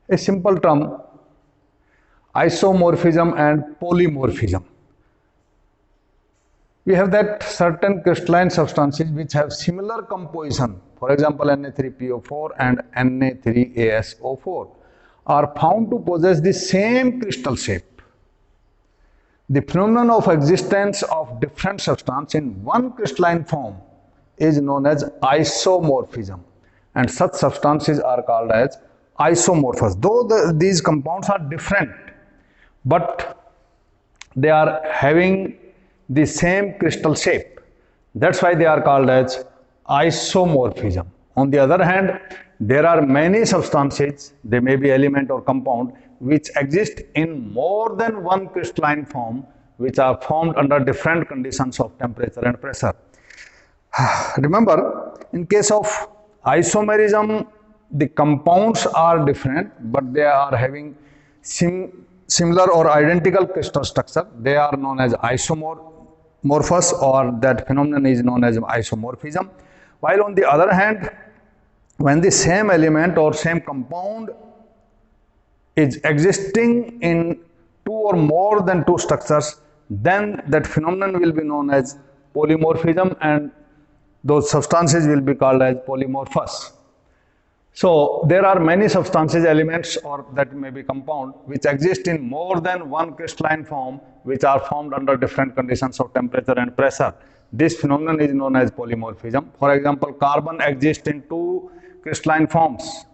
A simple term, isomorphism and polymorphism. We have that certain crystalline substances which have similar composition, for example Na3PO4 and Na3ASO4, are found to possess the same crystal shape. The phenomenon of existence of different substances in one crystalline form is known as isomorphism, and such substances are called as isomorphous. Though these compounds are different, but they are having the same crystal shape. That's why they are called as isomorphism. On the other hand, there are many substances, they may be element or compound, which exist in more than one crystalline form, which are formed under different conditions of temperature and pressure. Remember, in case of isomerism, the compounds are different, but they are having similar or identical crystal structure. They are known as isomorphous, or that phenomenon is known as isomorphism. While on the other hand, when the same element or same compound is existing in two or more than two structures, then that phenomenon will be known as polymorphism, and those substances will be called as polymorphous. So there are many substances, elements, or that may be compound, which exist in more than one crystalline form, which are formed under different conditions of temperature and pressure. This phenomenon is known as polymorphism. For example, carbon exists in two crystalline forms,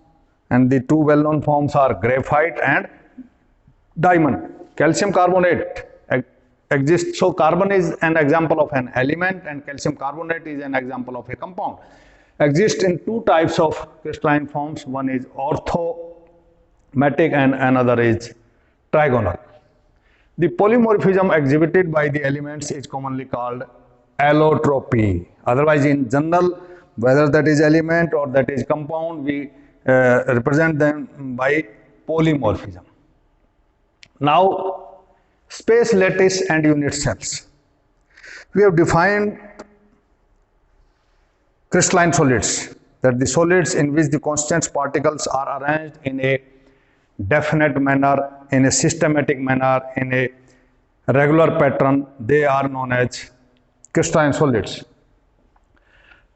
and the two well-known forms are graphite and diamond. Calcium carbonate exists. So carbon is an example of an element, and calcium carbonate is an example of a compound. Exist in two types of crystalline forms. One is orthomatic and another is trigonal. The polymorphism exhibited by the elements is commonly called allotropy. Otherwise, in general, whether that is element or that is compound, we represent them by polymorphism. Now, space lattice and unit cells. We have defined crystalline solids, that the solids in which the constant particles are arranged in a definite manner, in a systematic manner, in a regular pattern, they are known as crystalline solids.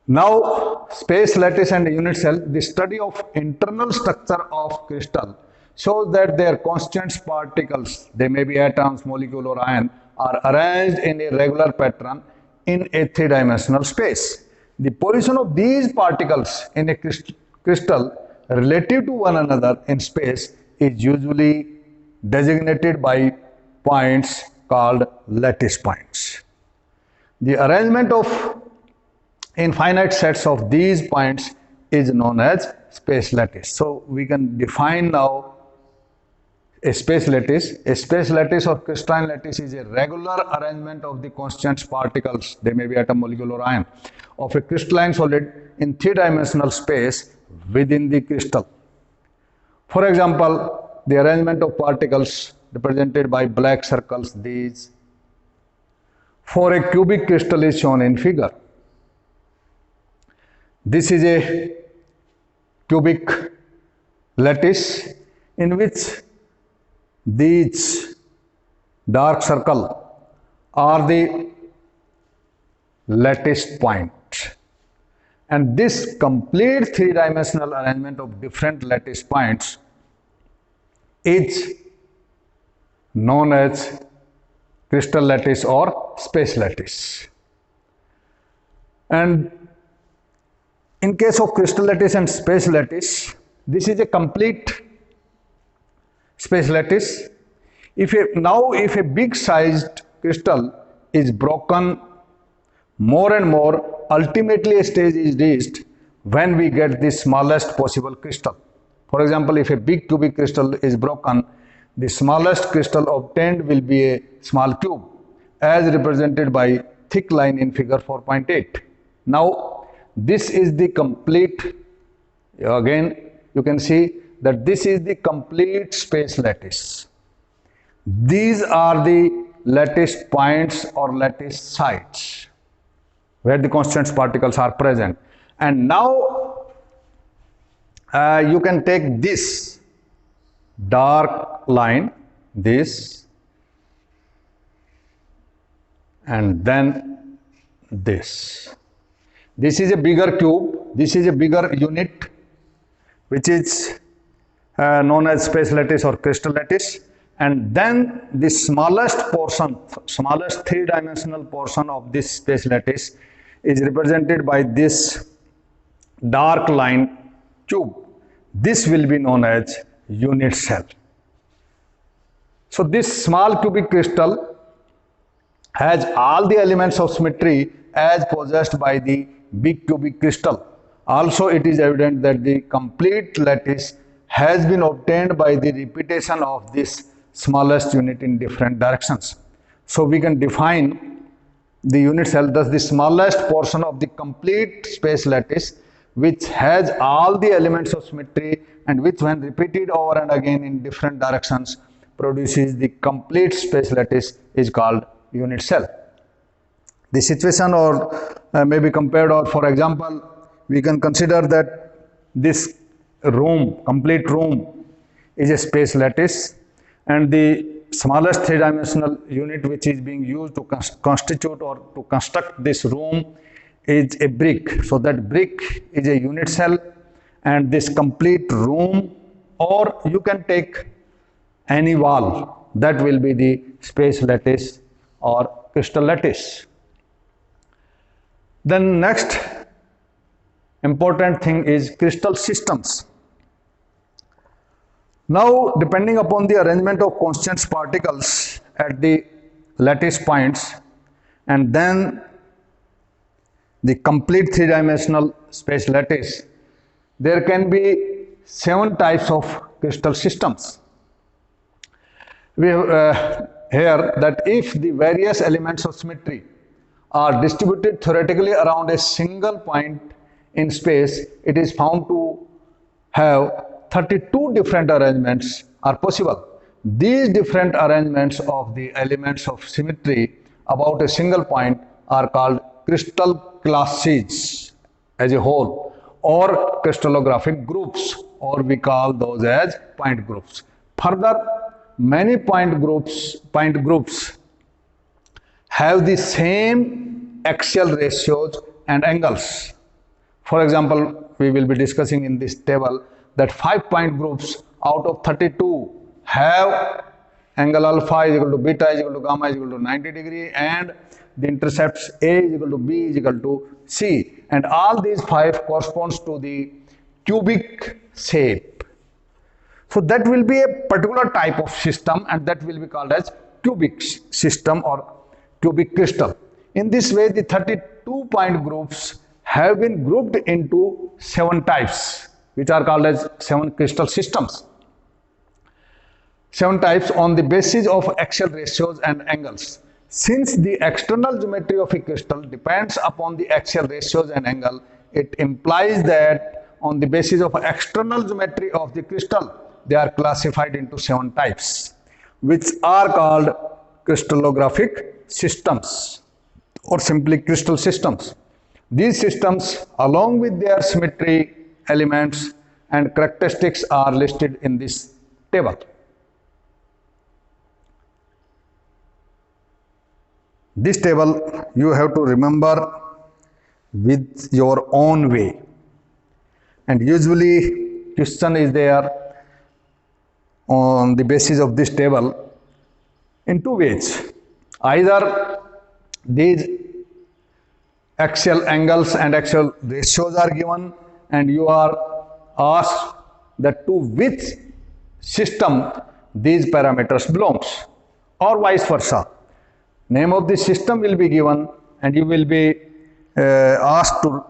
Now, space lattice and unit cell, the study of internal structure of crystal shows that their constant particles, they may be atoms, molecule or ion, are arranged in a regular pattern in a three-dimensional space. The position of these particles in a crystal relative to one another in space is usually designated by points called lattice points. The arrangement of infinite sets of these points is known as space lattice. So we can define now a space lattice. A space lattice or crystalline lattice is a regular arrangement of the constant particles, they may be atom, molecule or ion, of a crystalline solid in three-dimensional space within the crystal. For example, the arrangement of particles represented by black circles, these, for a cubic crystal is shown in figure. This is a cubic lattice in which these dark circles are the lattice point, and this complete three-dimensional arrangement of different lattice points is known as crystal lattice or space lattice. And in case of crystal lattice and space lattice, this is a complete space lattice. If a big sized crystal is broken more and more, ultimately a stage is reached when we get the smallest possible crystal. For example, if a big cubic crystal is broken, the smallest crystal obtained will be a small cube, as represented by thick line in figure 4.8. Now, this is the complete, again you can see that this is the complete space lattice. These are the lattice points or lattice sites where the constant particles are present. And now you can take this dark line, this, and then this. This is a bigger cube, this is a bigger unit, which is known as space lattice or crystal lattice. And then the smallest portion, smallest three-dimensional portion of this space lattice is represented by this dark line cube. This will be known as unit cell. So this small cubic crystal has all the elements of symmetry as possessed by the big cubic crystal. Also, it is evident that the complete lattice has been obtained by the repetition of this smallest unit in different directions. So we can define the unit cell, thus the smallest portion of the complete space lattice, which has all the elements of symmetry and which, when repeated over and again in different directions, produces the complete space lattice, is called unit cell. The situation or may be compared, or for example, we can consider that this room, complete room, is a space lattice, and the smallest three-dimensional unit which is being used to constitute or to construct this room is a brick. So that brick is a unit cell, and this complete room, or you can take any wall, that will be the space lattice or crystal lattice. Then next important thing is crystal systems. Now, depending upon the arrangement of constant particles at the lattice points, and then the complete three-dimensional space lattice, there can be 7 types of crystal systems. We have here that if the various elements of symmetry are distributed theoretically around a single point in space, it is found to have 32 different arrangements are possible. These different arrangements of the elements of symmetry about a single point are called crystal classes as a whole, or crystallographic groups, or we call those as point groups. Further, many point groups have the same axial ratios and angles. For example, we will be discussing in this table that 5 point groups out of 32 have angle alpha is equal to beta is equal to gamma is equal to 90 degree, and the intercepts A is equal to B is equal to C, and all these 5 corresponds to the cubic shape. So that will be a particular type of system, and that will be called as cubic system or cubic crystal. In this way, the 32 point groups have been grouped into 7 types, which are called as 7 crystal systems. 7 types on the basis of axial ratios and angles. Since the external geometry of a crystal depends upon the axial ratios and angle, it implies that on the basis of external geometry of the crystal, they are classified into 7 types, which are called crystallographic systems or simply crystal systems. These systems, along with their symmetry elements and characteristics, are listed in this table. This table you have to remember with your own way, and usually question is there on the basis of this table in 2 ways. Either these axial angles and axial ratios are given and you are asked that to which system these parameters belongs, or vice versa. Name of the system will be given and you will be asked to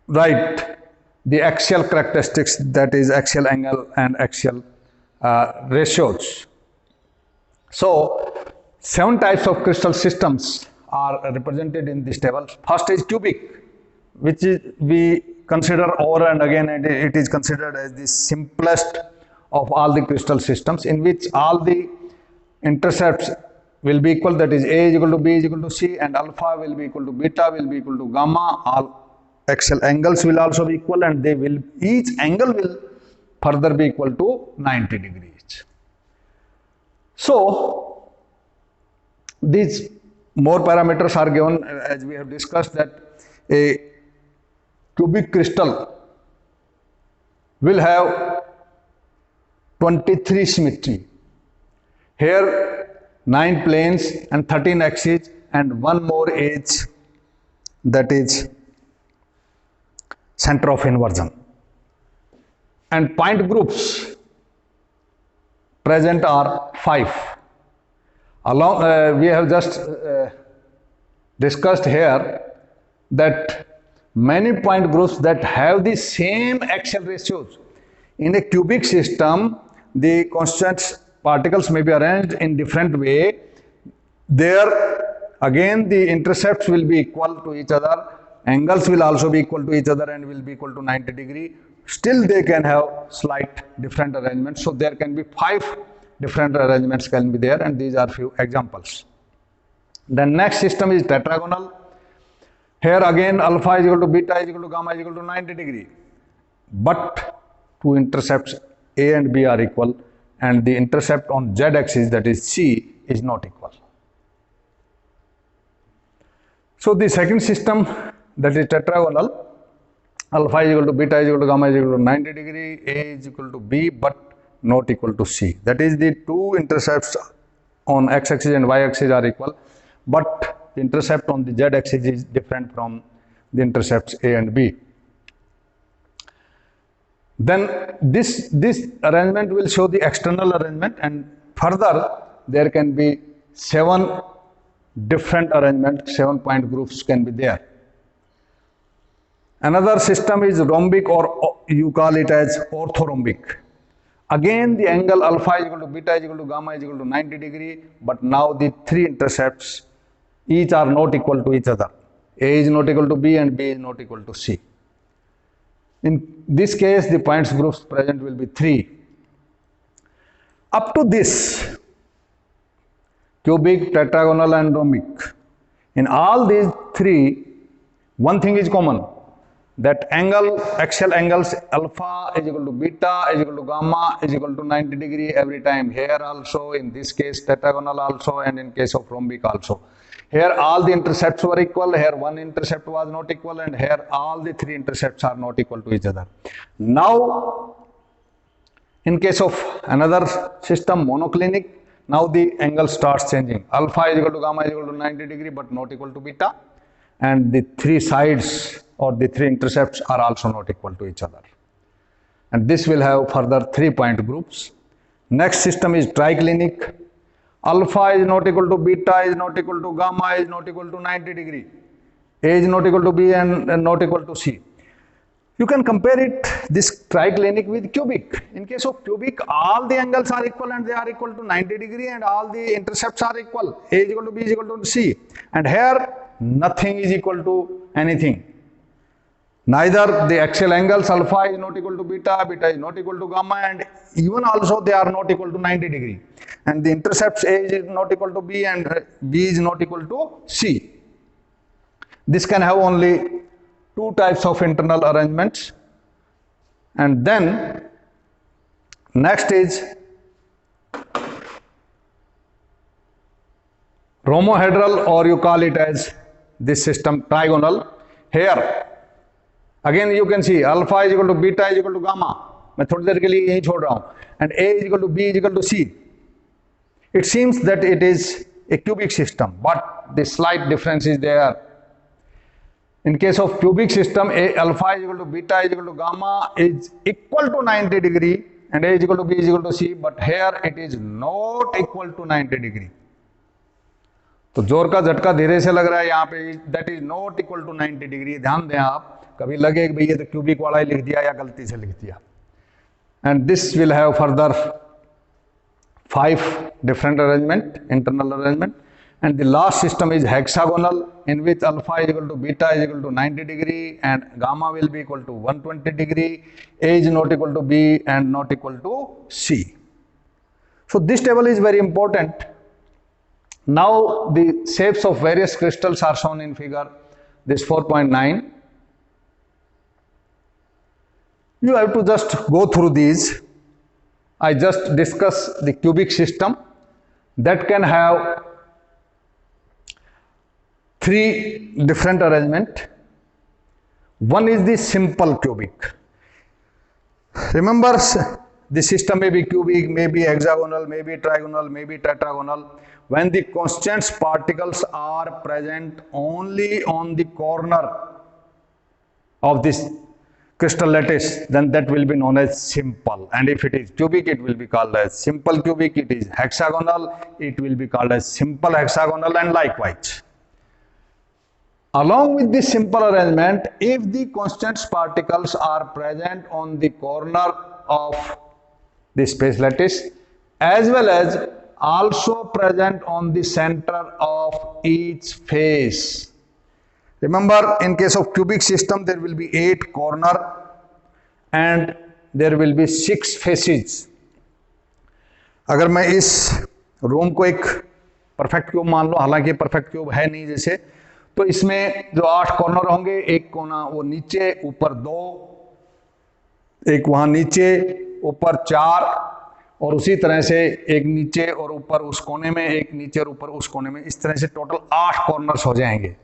write the axial characteristics, that is axial angle and axial ratios. So 7 types of crystal systems are represented in this table. First is cubic, which is we consider over and again, and it is considered as the simplest of all the crystal systems, in which all the intercepts will be equal, that is A is equal to B is equal to C, and alpha will be equal to beta will be equal to gamma. All axial angles will also be equal, and they will, each angle will further be equal to 90 degrees. So these more parameters are given, as we have discussed, that a cubic crystal will have 23 symmetry. Here 9 planes and 13 axes and one more is, that is center of inversion. And point groups present are 5. Along, we have just discussed here that many point groups that have the same axial ratios. In a cubic system, the constant particles may be arranged in different way. There again the intercepts will be equal to each other, angles will also be equal to each other and will be equal to 90 degree. Still they can have slight different arrangements. So there can be 5 different arrangements can be there, and these are few examples. The next system is tetragonal. Here again alpha is equal to beta is equal to gamma is equal to 90 degree. But two intercepts A and B are equal, and the intercept on Z axis, that is C, is not equal. So the second system, that is tetragonal, alpha is equal to beta is equal to gamma is equal to 90 degree, A is equal to B but not equal to C. That is, the two intercepts on x axis and y axis are equal, but the intercept on the Z axis is different from the intercepts A and B. Then this arrangement will show the external arrangement, and further there can be 7 different arrangements, 7 point groups can be there. Another system is rhombic, or you call it as orthorhombic. Again the angle alpha is equal to beta is equal to gamma is equal to 90 degree, but now the 3 intercepts each are not equal to each other. A is not equal to B and B is not equal to C. In this case, the points groups present will be 3. Up to this, cubic, tetragonal and rhombic, in all these 3, one thing is common, that axial angles alpha is equal to beta is equal to gamma is equal to 90 degree every time. Here also, in this case tetragonal also, and in case of rhombic also. Here all the intercepts were equal, here one intercept was not equal, and here all the 3 intercepts are not equal to each other. Now, in case of another system, monoclinic, now the angle starts changing. Alpha is equal to gamma is equal to 90 degree but not equal to beta, and the 3 sides or the 3 intercepts are also not equal to each other. And this will have further 3 point groups. Next system is triclinic. Alpha is not equal to beta is not equal to gamma is not equal to 90 degree. A is not equal to B and not equal to C. You can compare it, this triclinic, with cubic. In case of cubic, all the angles are equal and they are equal to 90 degree, and all the intercepts are equal. A is equal to B is equal to C. And here nothing is equal to anything. Neither the axial angles alpha is not equal to beta, beta is not equal to gamma, and even also they are not equal to 90 degree. And the intercepts A is not equal to B and B is not equal to C. This can have only 2 types of internal arrangements. And then next is rhomohedral, or you call it as this system trigonal. Here again you can see alpha is equal to beta is equal to gamma. मैं थोड़ी देर के लिए यही छोड़ रहा हूँ. And A is equal to B is equal to C. It seems that it is a cubic system, but the slight difference is there. In case of cubic system, alpha is equal to beta is equal to gamma is equal to 90 degree, and A is equal to B is equal to C, but here it is not equal to 90 degree. तो जोर का झटका धीरे से लग रहा है यहाँ पे, that is not equal to 90 degree. ध्यान दें आप, कभी लगे कि भई ये तो क्यूबिक वाला ही लिख दिया या गलती से लिख दिया. And this will have further 5 different arrangement, internal arrangement. And the last system is hexagonal, in which alpha is equal to beta is equal to 90 degree and gamma will be equal to 120 degree. A is not equal to B and not equal to C. So this table is very important. Now the shapes of various crystals are shown in figure this 4.9. You have to just go through these. I just discuss the cubic system that can have three different arrangement. One is the simple cubic. Remember, the system may be cubic, may be hexagonal, may be trigonal, may be tetragonal. When the constants particles are present only on the corner of this crystal lattice, then that will be known as simple. And if it is cubic, it will be called as simple cubic. It is hexagonal, it will be called as simple hexagonal, and likewise. Along with this simple arrangement, if the constant particles are present on the corner of the space lattice as well as also present on the center of each face. Remember, in case of cubic system, there will be 8 corners and there will be 6 faces. अगर मैं इस room को एक perfect cube मान लो, हालांकि perfect cube है नहीं जैसे, तो इसमें जो 8 कॉर्नर होंगे, एक कोना वो नीचे, ऊपर 2, एक वहां नीचे, ऊपर 4, और उसी तरह से एक नीचे और ऊपर उस कोने में, एक नीचे और ऊपर उस कोने में, इस तरह से टोटल 8 कॉर्नर्स हो जाएंगे.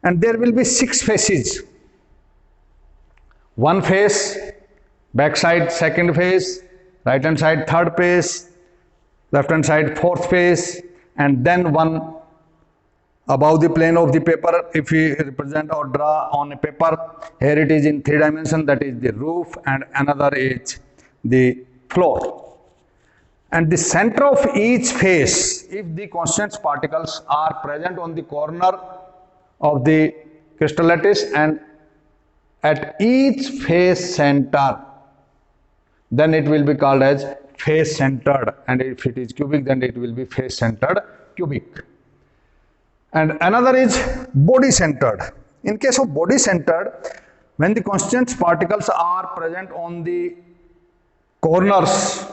And there will be 6 faces. One face, back side second face, right hand side third face, left hand side fourth face, and then one above the plane of the paper. If we represent or draw on a paper, here it is in 3 dimensions, that is the roof, and another is the floor. And the center of each face, if the constant particles are present on the corner of the crystal lattice and at each face center, then it will be called as face centered, and if it is cubic, then it will be face centered cubic. And another is body centered. In case of body centered, when the constant particles are present on the corners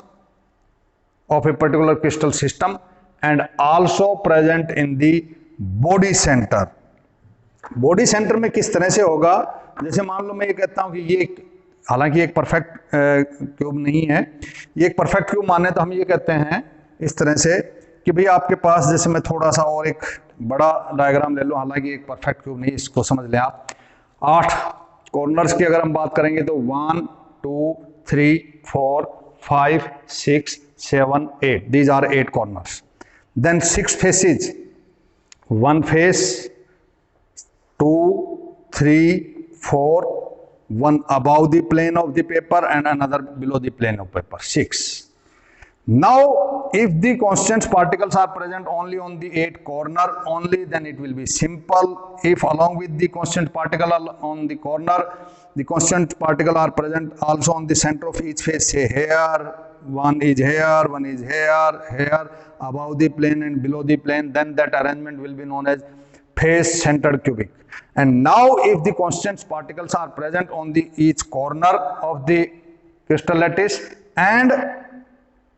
of a particular crystal system and also present in the body center. Body centre में किस तरह से होगा, जैसे मान लो मैं ये कहता हूं कि ये, हालांकि एक परफेक्ट क्यूब नहीं है, ये एक परफेक्ट क्यूब माने तो हम ये कहते हैं इस तरह से कि भाई आपके पास, जैसे मैं थोड़ा सा और एक बड़ा डायग्राम ले लूं, हालांकि एक परफेक्ट क्यूब नहीं, इसको समझ लें आप. 8 कॉर्नर्स की अगर हम बात करेंगे तो 1 2 3 4 5 6 7 8, these are 8 corners. Then 6 faces, one face, 2 3 4, one above the plane of the paper and another below the plane of paper, 6. Now if the constant particles are present only on the 8 corner only, then it will be simple. If along with the constant particle on the corner, the constant particle are present also on the center of each face, say here, one is here, one is here, here, above the plane and below the plane, then that arrangement will be known as face centered cubic. And now if the constant particles are present on the each corner of the crystal lattice and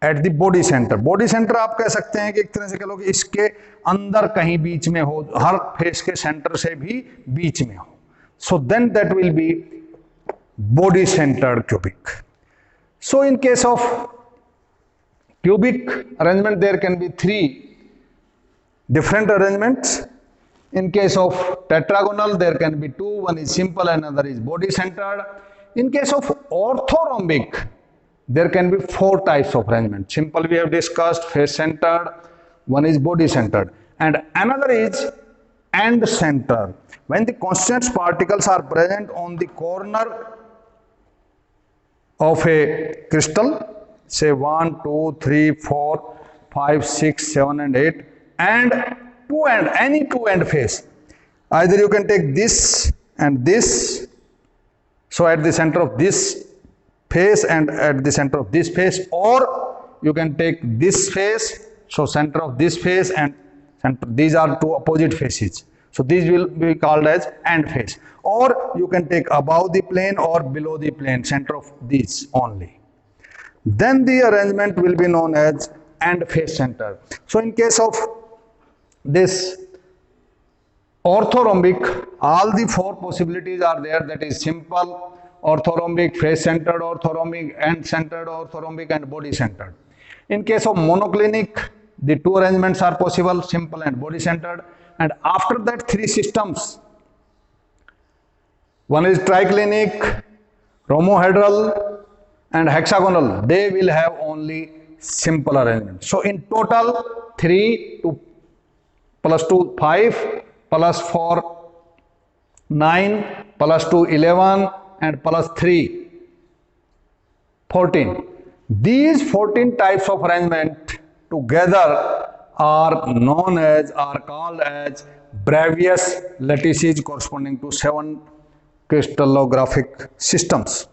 at the body center, body center आप कह सकते हैं कि एक तरह से कह लो कि इसके अंदर कहीं बीच में हो, हर फेस के सेंटर से भी बीच में हो, so then that will be body centered cubic. So in case of cubic arrangement, there can be 3 different arrangements. In case of tetragonal, there can be 2, one is simple and another is body centered. In case of orthorhombic, there can be 4 types of arrangement. Simple we have discussed, face centered, one is body centered, and another is end centered. When the constant particles are present on the corner of a crystal, say 1 2 3 4 5 6 7 and 8, and any two end face, either you can take this and this, so at the center of this face and at the center of this face, or you can take this face, so center of this face and center, these are 2 opposite faces, so these will be called as end face, or you can take above the plane or below the plane, center of these only, then the arrangement will be known as end face center. So in case of this orthorhombic, all the 4 possibilities are there, that is simple, orthorhombic, face centered orthorhombic, end centered orthorhombic, and body centered. In case of monoclinic, the two arrangements are possible, simple and body centered. And after that, three systems. One is triclinic, rhomohedral, and hexagonal. They will have only simple arrangement. So in total, 3 to plus 2, 5, plus 4, 9, plus 2, 11, and plus 3, 14. These 14 types of arrangement together are known as, are called as Bravais lattices corresponding to 7 crystallographic systems.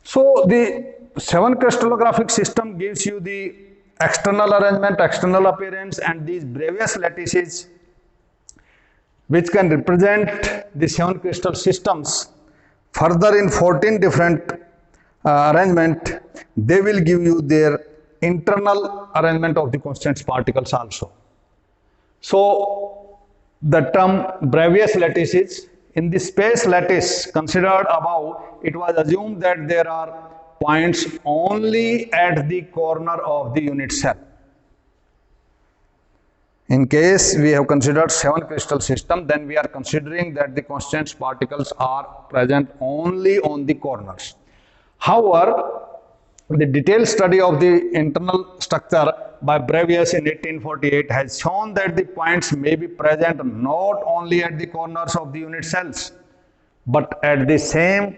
So the 7 crystallographic system gives you the external arrangement, external appearance, and these Bravais lattices, which can represent the 7 crystal systems. Further, in 14 different arrangement, they will give you their internal arrangement of the constant particles also. So the term Bravais lattices, in the space lattice considered above, it was assumed that there are points only at the corner of the unit cell. In case we have considered 7 crystal system, then we are considering that the constant particles are present only on the corners. However, the detailed study of the internal structure by Bravais in 1848 has shown that the points may be present not only at the corners of the unit cells, but at the center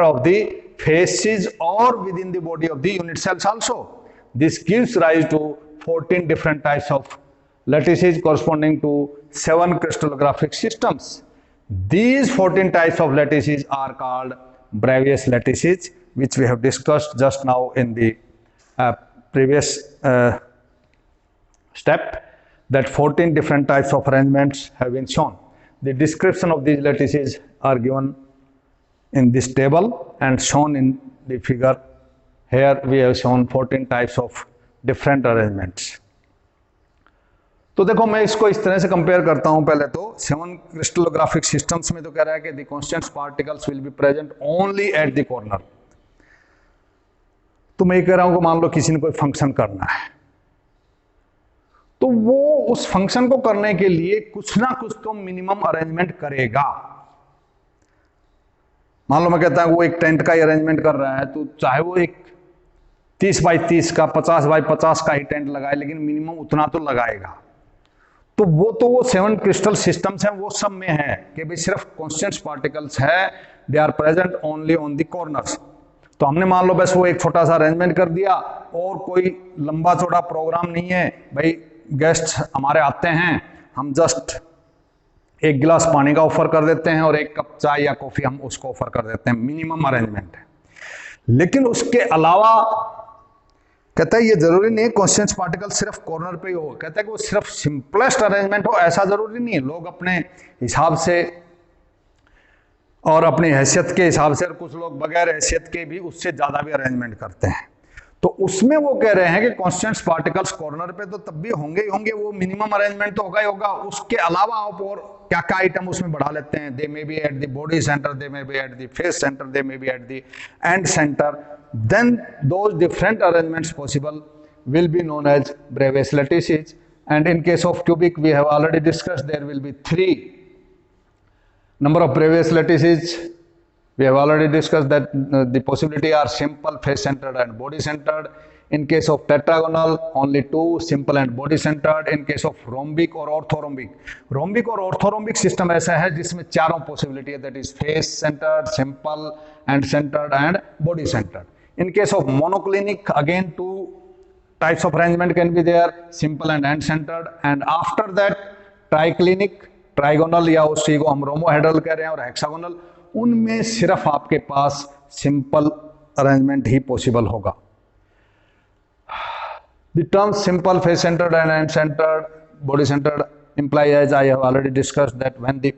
of the faces or within the body of the unit cells also. This gives rise to 14 different types of lattices corresponding to 7 crystallographic systems. These 14 types of lattices are called Bravais lattices, which we have discussed just now in the previous step, that 14 different types of arrangements have been shown. The description of these lattices are given in this table and shown in the figure. Here we have shown 14 types of different arrangements. तो देखो मैं इसको इस तरह से compare करता हूं. पहले तो 7 क्रिस्टलोग्राफिक सिस्टम्स में तो कह रहा है कि the constant particles will be present only at the corner. तो मैं ये कह रहा हूं कि मान लो किसी ने कोई फंक्शन करना है, तो वो उस फंक्शन को करने के लिए कुछ ना कुछ तो मिनिमम अरेंजमेंट करेगा. मान लो मैं कहता हूं वो एक टेंट का ही अरेंजमेंट कर रहा है, तो चाहे वो एक 30 बाई 30 का 50 बाई 50 का ही टेंट लगाए, लेकिन मिनिमम उतना तो लगाएगा. तो वो 7 क्रिस्टल सिस्टम्स हैं, वो सब में है कि भाई सिर्फ कांस्टेंट पार्टिकल्स है, they are present only on the corners. तो हमने मान लो बस वो एक छोटा सा अरेंजमेंट कर दिया और कोई लंबा चौड़ा प्रोग्राम नहीं है. भाई गेस्ट हमारे आते हैं, हम जस्ट एक गिलास पानी का ऑफर कर देते हैं और एक कप चाय या कॉफी हम उसको ऑफर कर देते हैं, मिनिमम अरेंजमेंट है. लेकिन उसके अलावा कहता है ये जरूरी नहीं है कांस्टेंट पार्टिकल सिर्फ कॉर्नर पे ही हो. कहता है कि वो सिर्फ सिंपलेस्ट अरेंजमेंट हो, ऐसा जरूरी नहीं है. लोग अपने हिसाब से और अपनी हैसियत के हिसाब से, और कुछ लोग बगैर हैसियत के भी उससे ज्यादा भी अरेंजमेंट करते हैं. तो उसमें वो कह रहे हैं कि कांस्टेंट पार्टिकल्स कॉर्नर पे तो तब भी होंगे ही होंगे, वो मिनिमम अरेंजमेंट तो होगा ही होगा. उसके अलावा आप और क्या क्या आइटम उसमें बढ़ा लेते हैं. They may be at the body centre, they may be at the face centre, they may be at the end centre. Then those different arrangements possible will be known as Bravais lattices. And in case of cubic, we have already discussed there will be 3 number of Bravais lattices. We have already discussed that the possibility are simple, face centered and body centered. In case of tetragonal, only 2, simple and body centered. In case of rhombic or orthorhombic system ऐसा है जिसमें चारों possibility है, that is face centered, simple and centered and body centered. In case of monoclinic, again 2 types of arrangement can be there, simple and end centered. And after that triclinic, trigonal या उसी को हम rhomohedral कह रहे हैं, और hexagonal, उनमें सिर्फ आपके पास simple arrangement ही possible होगा. The terms simple, face centered and end centered, body centered imply, as I have already discussed, that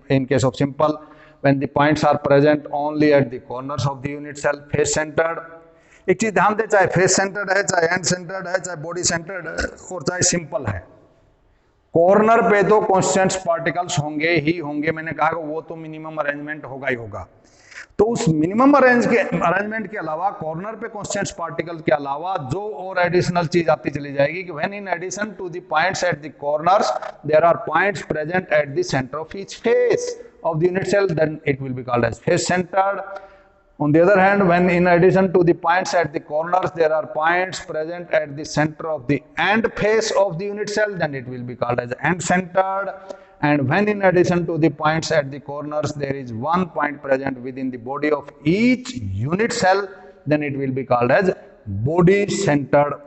in case of simple, when the points are present only at the corners of the unit cell. Face centered, एक चीज ध्यान दे, चाहे face centred है, चाहे and centred है, चाहे body centred है, और चाहे सिंपल है, कॉर्नर पे तो कांस्टेंट पार्टिकल्स होंगे ही होंगे, मैंने कहा वो तो मिनिमम अरेंजमेंट होगा ही होगा। तो उस मिनिमम अरेंजमेंट के अलावा कॉर्नर पे कांस्टेंट पार्टिकल के अलावा जो और एडिशनल चीज आती चली जाएगी कि when in addition to the points at the corners there are points present at the centre of each face of the unit cell, then it will be called as face centered. On the other hand, when in addition to the points at the corners there are points present at the center of the end face of the unit cell, then it will be called as end centered. And when in addition to the points at the corners there is one point present within the body of each unit cell, then it will be called as body centered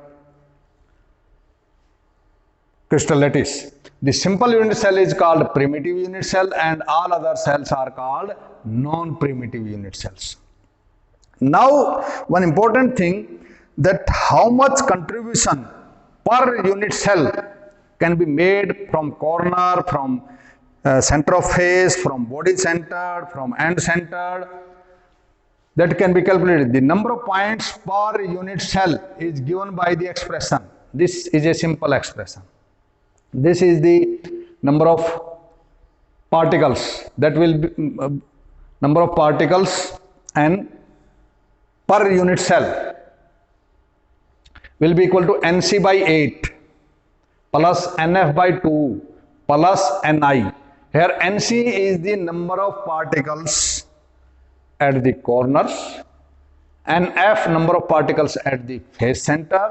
crystal lattice. The simple unit cell is called primitive unit cell and all other cells are called non-primitive unit cells. Now, one important thing, that how much contribution per unit cell can be made from corner, from center of face, from body centered, from end centered, that can be calculated. The number of points per unit cell is given by the expression. This is a simple expression. This is the number of particles, that will be number of particles and per unit cell will be equal to Nc by 8 plus Nf by 2 plus Ni. Here Nc is the number of particles at the corners, Nf number of particles at the face center,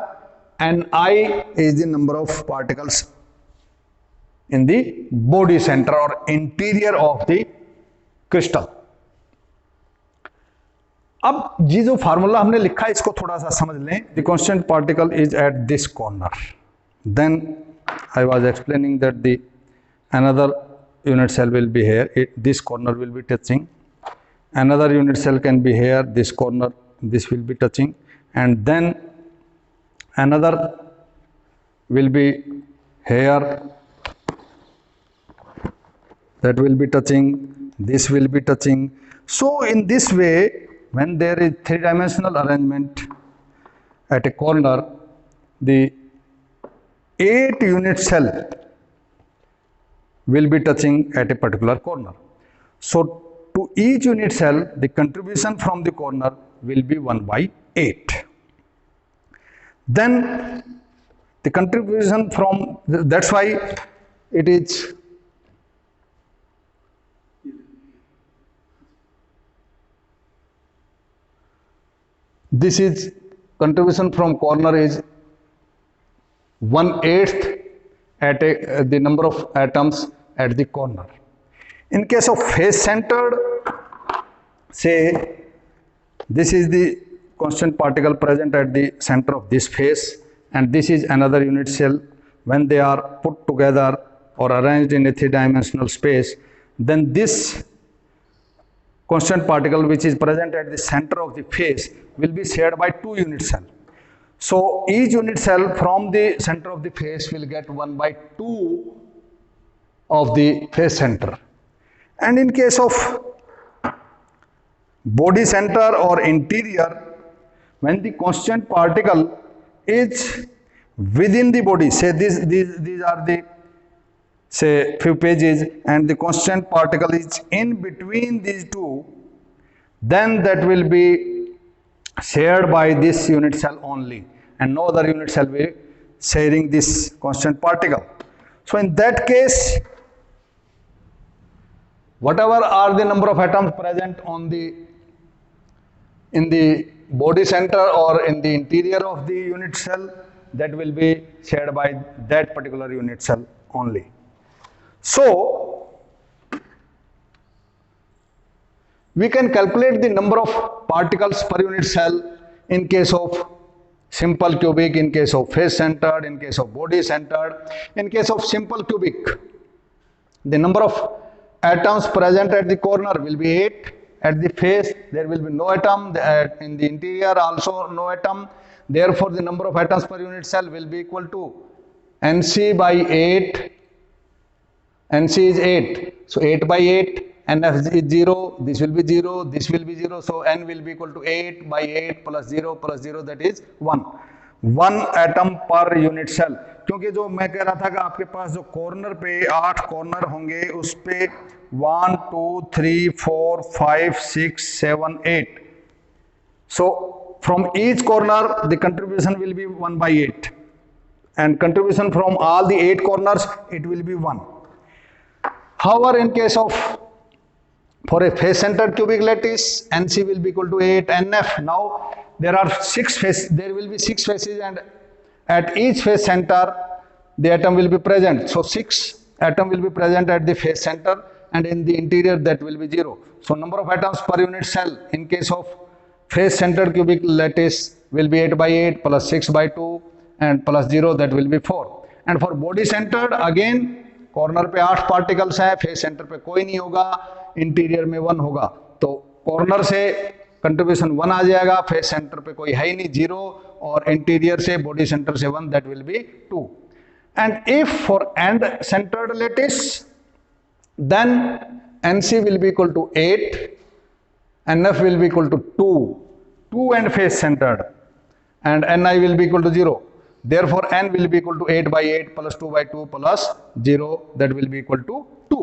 and I is the number of particles in the body center or interior of the crystal. अब ये जो formula हमने लिखा है इसको थोड़ा सा समझ लें. The constant particle is at this corner. Then I was explaining that the another unit cell will be here. This corner will be touching. Another unit cell can be here. This corner, this will be touching, and then another will be here. That will be touching, this will be touching. So in this way, when there is three-dimensional arrangement at a corner, the 8 unit cell will be touching at a particular corner. So to each unit cell, the contribution from the corner will be 1 by 8. Then the contribution from, that's why it is this is contribution from corner is 1/8 at the number of atoms at the corner. In case of face centered, say this is the constant particle present at the center of this face, and this is another unit cell. When they are put together or arranged in a three-dimensional space, then this constant particle which is present at the center of the face will be shared by 2 unit cells. So each unit cell from the center of the face will get 1 by 2 of the face center. And in case of body center or interior, when the constant particle is within the body, say these are the say few pages, and the constant particle is in between these two, then that will be shared by this unit cell only, and no other unit cell will be sharing this constant particle. So in that case, whatever are the number of atoms present on the in the body center or in the interior of the unit cell, that will be shared by that particular unit cell only. So we can calculate the number of particles per unit cell in case of simple cubic, in case of face centered, in case of body centered. In case of simple cubic, the number of atoms present at the corner will be 8. At the face there will be no atom, in the interior also no atom. Therefore the number of atoms per unit cell will be equal to Nc by 8. Nc is 8, so 8 by 8, Nf is 0, this will be 0, this will be 0, so N will be equal to 8 by 8 plus 0, that is 1. 1 atom per unit cell, क्योंकि जो मैं कह रहा था कि आपके पास जो corner पे 8 कॉर्नर होंगे उस पे 1 2 3 4 5 6 7 8, so from each corner the contribution will be 1 by 8, and contribution from all the 8 corners it will be 1. However, in case of for a face centered cubic lattice, NC will be equal to 8 NF. Now there are 6 faces, there will be 6 faces, and at each face center the atom will be present. So 6 atom will be present at the face center, and in the interior that will be 0. So number of atoms per unit cell in case of face centered cubic lattice will be 8 by 8 plus 6 by 2 and plus 0, that will be 4. And for body centered again, corner पे 8 particles हैं, face centre पे कोई नहीं होगा, interior में 1 होगा, तो corner से कंट्रीब्यूशन 1 आ जाएगा, फेस सेंटर पे कोई है ही नहीं 0, और इंटीरियर से बॉडी सेंटर से 1, that will be 2. And if for and centred lattice then NC will be equal to 8, NF will be equal to 2 and face centered, and Ni will be equal to 0. Therefore, N will be equal to 8 by 8 plus 2 by 2 plus 0, that will be equal to 2.